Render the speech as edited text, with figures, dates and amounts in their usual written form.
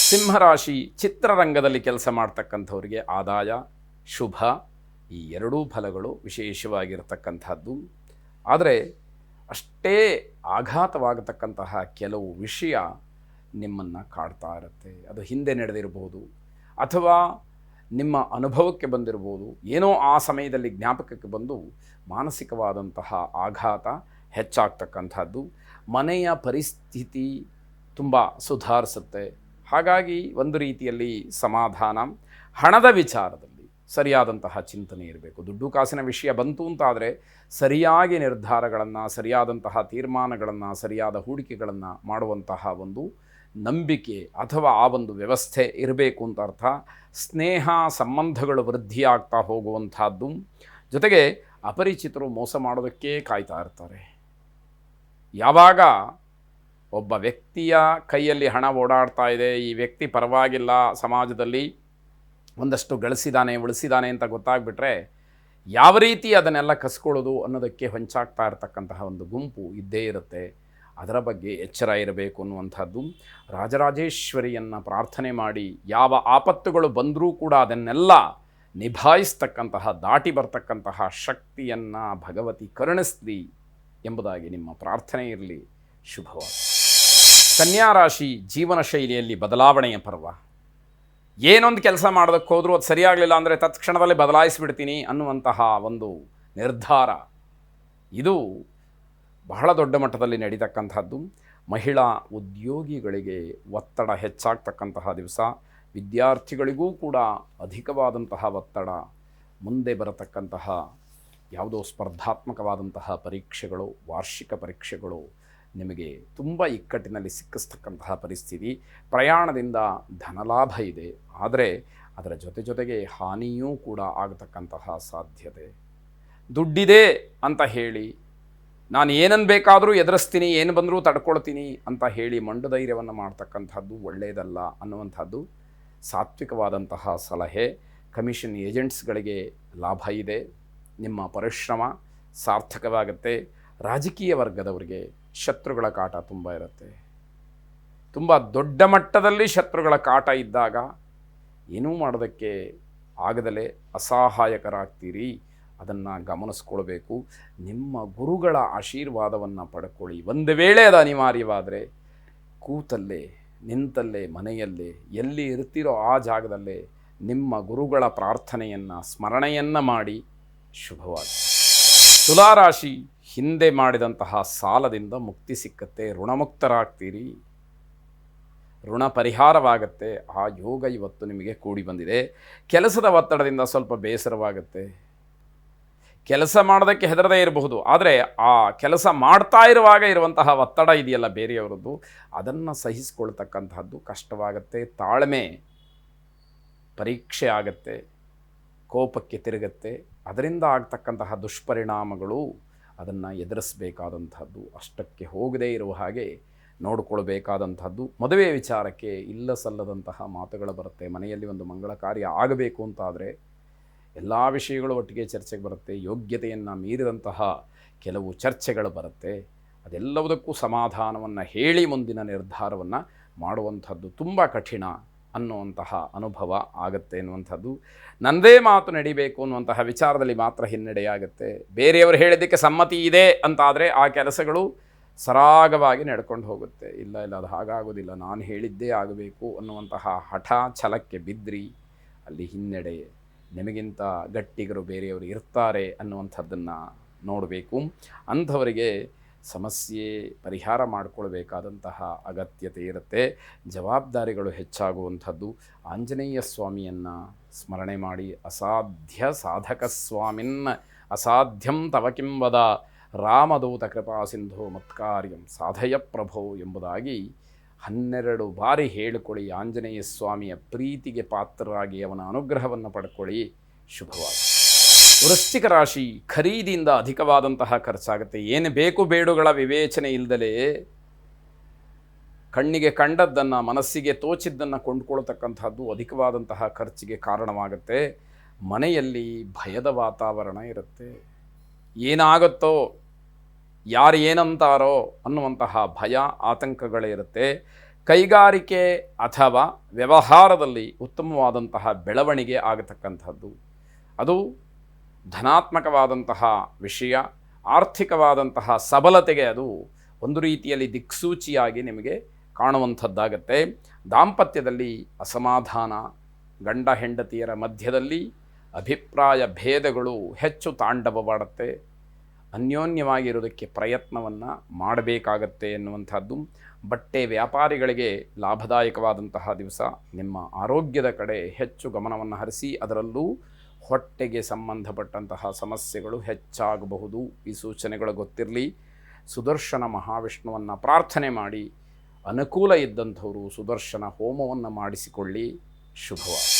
ಸಿಂಹರಾಶಿ ಚಿತ್ರರಂಗದಲ್ಲಿ ಕೆಲಸ ಮಾಡ್ತಕ್ಕಂಥವ್ರಿಗೆ ಆದಾಯ ಶುಭ ಈ ಎರಡೂ ಫಲಗಳು ವಿಶೇಷವಾಗಿರತಕ್ಕಂಥದ್ದು. ಆದರೆ ಅಷ್ಟೇ ಆಘಾತವಾಗತಕ್ಕಂತಹ ಕೆಲವು ವಿಷಯ ನಿಮ್ಮನ್ನು ಕಾಡ್ತಾ ಇರುತ್ತೆ. ಅದು ಹಿಂದೆ ನಡೆದಿರ್ಬೋದು ಅಥವಾ ನಿಮ್ಮ ಅನುಭವಕ್ಕೆ ಬಂದಿರ್ಬೋದು. ಏನೋ ಆ ಸಮಯದಲ್ಲಿ ಜ್ಞಾಪಕಕ್ಕೆ ಬಂದು ಮಾನಸಿಕವಾದಂತಹ ಆಘಾತ ಹೆಚ್ಚಾಗ್ತಕ್ಕಂಥದ್ದು. ಮನೆಯ ಪರಿಸ್ಥಿತಿ ತುಂಬ ಸುಧಾರಿಸುತ್ತೆ. ಹಾಗಾಗಿ ಒಂದು ರೀತಿಯಲ್ಲಿ ಸಮಾಧಾನ. ಹಣದ ವಿಚಾರದಲ್ಲಿ ಸರಿಯಾದಂತಹ ಚಿಂತನೆ ಇರಬೇಕು. ದುಡ್ಡು ಕಾಸಿನ ವಿಷಯ ಬಂತು ಅಂತಾದರೆ ಸರಿಯಾಗಿ ನಿರ್ಧಾರಗಳನ್ನು, ಸರಿಯಾದಂತಹ ತೀರ್ಮಾನಗಳನ್ನು, ಸರಿಯಾದ ಹೂಡಿಕೆಗಳನ್ನು ಮಾಡುವಂತಹ ಒಂದು ನಂಬಿಕೆ ಅಥವಾ ಆ ಒಂದು ವ್ಯವಸ್ಥೆ ಇರಬೇಕು ಅಂತ ಅರ್ಥ. ಸ್ನೇಹ ಸಂಬಂಧಗಳು ವೃದ್ಧಿಯಾಗ್ತಾ ಹೋಗುವಂಥದ್ದು. ಜೊತೆಗೆ ಅಪರಿಚಿತರು ಮೋಸ ಮಾಡೋದಕ್ಕೆ ಕಾಯ್ತಾ ಇರ್ತಾರೆ. ಯಾವಾಗ ಒಬ್ಬ ವ್ಯಕ್ತಿಯ ಕೈಯಲ್ಲಿ ಹಣ ಓಡಾಡ್ತಾ ಇದೆ, ಈ ವ್ಯಕ್ತಿ ಪರವಾಗಿಲ್ಲ, ಸಮಾಜದಲ್ಲಿ ಒಂದಷ್ಟು ಗಳಿಸಿದ್ದಾನೆ ಉಳಿಸಿದ್ದಾನೆ ಅಂತ ಗೊತ್ತಾಗ್ಬಿಟ್ರೆ ಯಾವ ರೀತಿ ಅದನ್ನೆಲ್ಲ ಕಸ್ಕೊಳ್ಳೋದು ಅನ್ನೋದಕ್ಕೆ ಹೊಂಚಾಗ್ತಾ ಇರತಕ್ಕಂತಹ ಒಂದು ಗುಂಪು ಇದ್ದೇ ಇರುತ್ತೆ. ಅದರ ಬಗ್ಗೆ ಎಚ್ಚರ ಇರಬೇಕು ಅನ್ನುವಂಥದ್ದು. ರಾಜರಾಜೇಶ್ವರಿಯನ್ನು ಪ್ರಾರ್ಥನೆ ಮಾಡಿ ಯಾವ ಆಪತ್ತುಗಳು ಬಂದರೂ ಕೂಡ ಅದನ್ನೆಲ್ಲ ನಿಭಾಯಿಸ್ತಕ್ಕಂತಹ, ದಾಟಿ ಬರ್ತಕ್ಕಂತಹ ಶಕ್ತಿಯನ್ನು ಭಗವತಿ ಕರುಣಿಸಲಿ ಎಂಬುದಾಗಿ ನಿಮ್ಮ ಪ್ರಾರ್ಥನೆ ಇರಲಿ. ಶುಭವಾದ. ಕನ್ಯಾ ರಾಶಿ ಜೀವನ ಶೈಲಿಯಲ್ಲಿ ಬದಲಾವಣೆಯ ಪರ್ವ. ಏನೊಂದು ಕೆಲಸ ಮಾಡೋದಕ್ಕೆ ಹೋದರೂ ಅದು ಸರಿಯಾಗಲಿಲ್ಲ ಅಂದರೆ ತತ್ಕ್ಷಣದಲ್ಲಿ ಬದಲಾಯಿಸಿಬಿಡ್ತೀನಿ ಅನ್ನುವಂತಹ ಒಂದು ನಿರ್ಧಾರ ಇದು ಬಹಳ ದೊಡ್ಡ ಮಟ್ಟದಲ್ಲಿ ನಡೀತಕ್ಕಂಥದ್ದು. ಮಹಿಳಾ ಉದ್ಯೋಗಿಗಳಿಗೆ ಒತ್ತಡ ಹೆಚ್ಚಾಗ್ತಕ್ಕಂತಹ ದಿವಸ. ವಿದ್ಯಾರ್ಥಿಗಳಿಗೂ ಕೂಡ ಅಧಿಕವಾದಂತಹ ಒತ್ತಡ. ಮುಂದೆ ಬರತಕ್ಕಂತಹ ಯಾವುದೋ ಸ್ಪರ್ಧಾತ್ಮಕವಾದಂತಹ ಪರೀಕ್ಷೆಗಳು, ವಾರ್ಷಿಕ ಪರೀಕ್ಷೆಗಳು ನಿಮಗೆ ತುಂಬ ಇಕ್ಕಟ್ಟಿನಲ್ಲಿ ಸಿಕ್ಕಿಸ್ತಕ್ಕಂತಹ ಪರಿಸ್ಥಿತಿ. ಪ್ರಯಾಣದಿಂದ ಧನಲಾಭ ಇದೆ, ಆದರೆ ಅದರ ಜೊತೆಗೆ ಹಾನಿಯೂ ಕೂಡ ಆಗತಕ್ಕಂತಹ ಸಾಧ್ಯತೆ. ದುಡ್ಡಿದೆ ಅಂತ ಹೇಳಿ ನಾನು ಏನನ್ನು ಬೇಕಾದರೂ ಎದುರಿಸ್ತೀನಿ, ಏನು ಬಂದರೂ ತಡ್ಕೊಳ್ತೀನಿ ಅಂತ ಹೇಳಿ ಮಂಡು ಧೈರ್ಯವನ್ನು ಮಾಡ್ತಕ್ಕಂಥದ್ದು ಒಳ್ಳೆಯದಲ್ಲ ಅನ್ನುವಂಥದ್ದು ಸಾತ್ವಿಕವಾದಂತಹ ಸಲಹೆ. ಕಮಿಷನ್ ಏಜೆಂಟ್ಸ್ಗಳಿಗೆ ಲಾಭ ಇದೆ. ನಿಮ್ಮ ಪರಿಶ್ರಮ ಸಾರ್ಥಕವಾಗುತ್ತೆ. ರಾಜಕೀಯ ವರ್ಗದವರಿಗೆ ಶತ್ರುಗಳ ಕಾಟ ತುಂಬ ಇರುತ್ತೆ. ತುಂಬ ದೊಡ್ಡ ಮಟ್ಟದಲ್ಲಿ ಶತ್ರುಗಳ ಕಾಟ ಇದ್ದಾಗ ಏನೂ ಮಾಡೋದಕ್ಕೆ ಆಗದಲೇ ಅಸಹಾಯಕರಾಗ್ತೀರಿ. ಅದನ್ನು ಗಮನಿಸ್ಕೊಳ್ಬೇಕು. ನಿಮ್ಮ ಗುರುಗಳ ಆಶೀರ್ವಾದವನ್ನು ಪಡ್ಕೊಳ್ಳಿ. ಒಂದು ವೇಳೆ ಅದು ಅನಿವಾರ್ಯವಾದರೆ ಕೂತಲ್ಲೇ, ನಿಂತಲ್ಲೇ, ಮನೆಯಲ್ಲೇ, ಎಲ್ಲಿ ಇರ್ತೀರೋ ಆ ಜಾಗದಲ್ಲೇ ನಿಮ್ಮ ಗುರುಗಳ ಪ್ರಾರ್ಥನೆಯನ್ನು, ಸ್ಮರಣೆಯನ್ನು ಮಾಡಿ. ಶುಭವಾಗಿ. ತುಲಾರಾಶಿ ಹಿಂದೆ ಮಾಡಿದಂತಹ ಸಾಲದಿಂದ ಮುಕ್ತಿ ಸಿಕ್ಕತ್ತೆ. ಋಣಮುಕ್ತರಾಗ್ತೀರಿ. ಋಣ ಪರಿಹಾರವಾಗತ್ತೆ. ಆ ಯೋಗ ಇವತ್ತು ನಿಮಗೆ ಕೂಡಿ ಬಂದಿದೆ. ಕೆಲಸದ ಒತ್ತಡದಿಂದ ಸ್ವಲ್ಪ ಬೇಸರವಾಗುತ್ತೆ. ಕೆಲಸ ಮಾಡೋದಕ್ಕೆ ಹೆದರದೇ ಇರಬಹುದು, ಆದರೆ ಆ ಕೆಲಸ ಮಾಡ್ತಾ ಇರುವಾಗ ಇರುವಂತಹ ಒತ್ತಡ ಇದೆಯಲ್ಲ ಬೇರೆಯವರದ್ದು, ಅದನ್ನು ಸಹಿಸಿಕೊಳ್ತಕ್ಕಂತಹದ್ದು ಕಷ್ಟವಾಗುತ್ತೆ. ತಾಳ್ಮೆ ಪರೀಕ್ಷೆ ಆಗುತ್ತೆ. ಕೋಪಕ್ಕೆ ತಿರುಗುತ್ತೆ. ಅದರಿಂದ ಆಗ್ತಕ್ಕಂತಹ ದುಷ್ಪರಿಣಾಮಗಳು ಅದನ್ನು ಎದುರಿಸಬೇಕಾದಂಥದ್ದು. ಅಷ್ಟಕ್ಕೆ ಹೋಗದೇ ಇರುವ ಹಾಗೆ ನೋಡಿಕೊಳ್ಬೇಕಾದಂಥದ್ದು. ಮದುವೆ ವಿಚಾರಕ್ಕೆ ಇಲ್ಲ ಸಲ್ಲದಂತಹ ಮಾತುಗಳು ಬರುತ್ತೆ. ಮನೆಯಲ್ಲಿ ಒಂದು ಮಂಗಳ ಕಾರ್ಯ ಆಗಬೇಕು ಅಂತಾದರೆ ಎಲ್ಲ ವಿಷಯಗಳು ಒಟ್ಟಿಗೆ ಚರ್ಚೆಗೆ ಬರುತ್ತೆ. ಯೋಗ್ಯತೆಯನ್ನು ಮೀರಿದಂತಹ ಕೆಲವು ಚರ್ಚೆಗಳು ಬರುತ್ತೆ. ಅದೆಲ್ಲವುದಕ್ಕೂ ಸಮಾಧಾನವನ್ನು ಹೇಳಿ ಮುಂದಿನ ನಿರ್ಧಾರವನ್ನು ಮಾಡುವಂಥದ್ದು ತುಂಬ ಕಠಿಣ ಅನ್ನುವಂತಹ ಅನುಭವ ಆಗುತ್ತೆ ಎನ್ನುವಂಥದ್ದು. ನನ್ನದೇ ಮಾತು ನಡಿಬೇಕು ಅನ್ನುವಂತಹ ವಿಚಾರದಲ್ಲಿ ಮಾತ್ರ ಹಿನ್ನಡೆಯಾಗುತ್ತೆ. ಬೇರೆಯವರು ಹೇಳಿದ್ದಕ್ಕೆ ಸಮ್ಮತಿ ಇದೆ ಅಂತಾದರೆ ಆ ಕೆಲಸಗಳು ಸರಾಗವಾಗಿ ನಡ್ಕೊಂಡು ಹೋಗುತ್ತೆ. ಇಲ್ಲ ಅದು ಹಾಗಾಗೋದಿಲ್ಲ, ನಾನು ಹೇಳಿದ್ದೇ ಆಗಬೇಕು ಅನ್ನುವಂತಹ ಹಠ ಛಲಕ್ಕೆ ಬಿದ್ರಿ ಅಲ್ಲಿ ಹಿನ್ನಡೆ. ನಿಮಗಿಂತ ಗಟ್ಟಿಗರು ಬೇರೆಯವರು ಇರ್ತಾರೆ ಅನ್ನುವಂಥದ್ದನ್ನು ನೋಡಬೇಕು. ಅಂಥವರಿಗೆ ಸಮಸ್ಯೆ ಪರಿಹಾರ ಮಾಡಿಕೊಳ್ಬೇಕಾದಂತಹ ಅಗತ್ಯತೆ ಇರುತ್ತೆ. ಜವಾಬ್ದಾರಿಗಳು ಹೆಚ್ಚಾಗುವಂಥದ್ದು. ಆಂಜನೇಯ ಸ್ವಾಮಿಯನ್ನು ಸ್ಮರಣೆ ಮಾಡಿ. ಅಸಾಧ್ಯ ಸಾಧಕ ಸ್ವಾಮಿನ್ ಅಸಾಧ್ಯಂ ತವ ಕಿಂವದ ರಾಮದೂತ ಕೃಪಾ ಸಿಂಧೋ ಮತ್ಕಾರ್ಯಂ ಸಾಧಯ ಪ್ರಭೋ ಎಂಬುದಾಗಿ 12 ಬಾರಿ ಹೇಳಿಕೊಳ್ಳಿ. ಆಂಜನೇಯ ಸ್ವಾಮಿಯ ಪ್ರೀತಿಗೆ ಪಾತ್ರರಾಗಿ ಅವನ ಅನುಗ್ರಹವನ್ನು ಪಡ್ಕೊಳ್ಳಿ. ಶುಭವಾಗಿ. ವೃಶ್ಚಿಕ ರಾಶಿ ಖರೀದಿಯಿಂದ ಅಧಿಕವಾದಂತಹ ಖರ್ಚಾಗುತ್ತೆ. ಏನು ಬೇಕು ಬೇಡುಗಳ ವಿವೇಚನೆ ಇಲ್ಲದಲೇ ಕಣ್ಣಿಗೆ ಕಂಡದ್ದನ್ನು, ಮನಸ್ಸಿಗೆ ತೋಚಿದ್ದನ್ನು ಕೊಂಡ್ಕೊಳ್ತಕ್ಕಂಥದ್ದು ಅಧಿಕವಾದಂತಹ ಖರ್ಚಿಗೆ ಕಾರಣವಾಗುತ್ತೆ. ಮನೆಯಲ್ಲಿ ಭಯದ ವಾತಾವರಣ ಇರುತ್ತೆ. ಏನಾಗುತ್ತೋ, ಯಾರು ಏನಂತಾರೋ ಅನ್ನುವಂತಹ ಭಯ ಆತಂಕಗಳೇ ಇರುತ್ತೆ. ಕೈಗಾರಿಕೆ ಅಥವಾ ವ್ಯವಹಾರದಲ್ಲಿ ಉತ್ತಮವಾದಂತಹ ಬೆಳವಣಿಗೆ ಆಗತಕ್ಕಂಥದ್ದು, ಅದು ಧನಾತ್ಮಕವಾದಂತಹ ವಿಷಯ, ಆರ್ಥಿಕವಾದಂತಹ ಸಬಲತೆಗೆ ಅದು ಒಂದು ರೀತಿಯಲ್ಲಿ ದಿಕ್ಸೂಚಿಯಾಗಿ ನಿಮಗೆ ಕಾಣುವಂಥದ್ದಾಗತ್ತೆ. ದಾಂಪತ್ಯದಲ್ಲಿ ಅಸಮಾಧಾನ, ಗಂಡ ಹೆಂಡತಿಯರ ಮಧ್ಯದಲ್ಲಿ ಅಭಿಪ್ರಾಯ ಭೇದಗಳು ಹೆಚ್ಚು ತಾಂಡವವಾಡುತ್ತೆ. ಅನ್ಯೋನ್ಯವಾಗಿರೋದಕ್ಕೆ ಪ್ರಯತ್ನವನ್ನು ಮಾಡಬೇಕಾಗತ್ತೆ ಎನ್ನುವಂಥದ್ದು. ಬಟ್ಟೆ ವ್ಯಾಪಾರಿಗಳಿಗೆ ಲಾಭದಾಯಕವಾದಂತಹ ದಿವಸ. ನಿಮ್ಮ ಆರೋಗ್ಯದ ಕಡೆ ಹೆಚ್ಚು ಗಮನವನ್ನು ಹರಿಸಿ, ಅದರಲ್ಲೂ ಹೊಟ್ಟೆಗೆ ಸಂಬಂಧಪಟ್ಟಂತಹ ಸಮಸ್ಯೆಗಳು ಹೆಚ್ಚಾಗಬಹುದು. ಈ ಸೂಚನೆಗಳು ಗೊತ್ತಿರಲಿ. ಸುದರ್ಶನ ಮಹಾವಿಷ್ಣುವನ್ನು ಪ್ರಾರ್ಥನೆ ಮಾಡಿ, ಅನುಕೂಲ ಇದ್ದಂಥವರು ಸುದರ್ಶನ ಹೋಮವನ್ನು ಮಾಡಿಸಿಕೊಳ್ಳಿ. ಶುಭವಾಗಲಿ.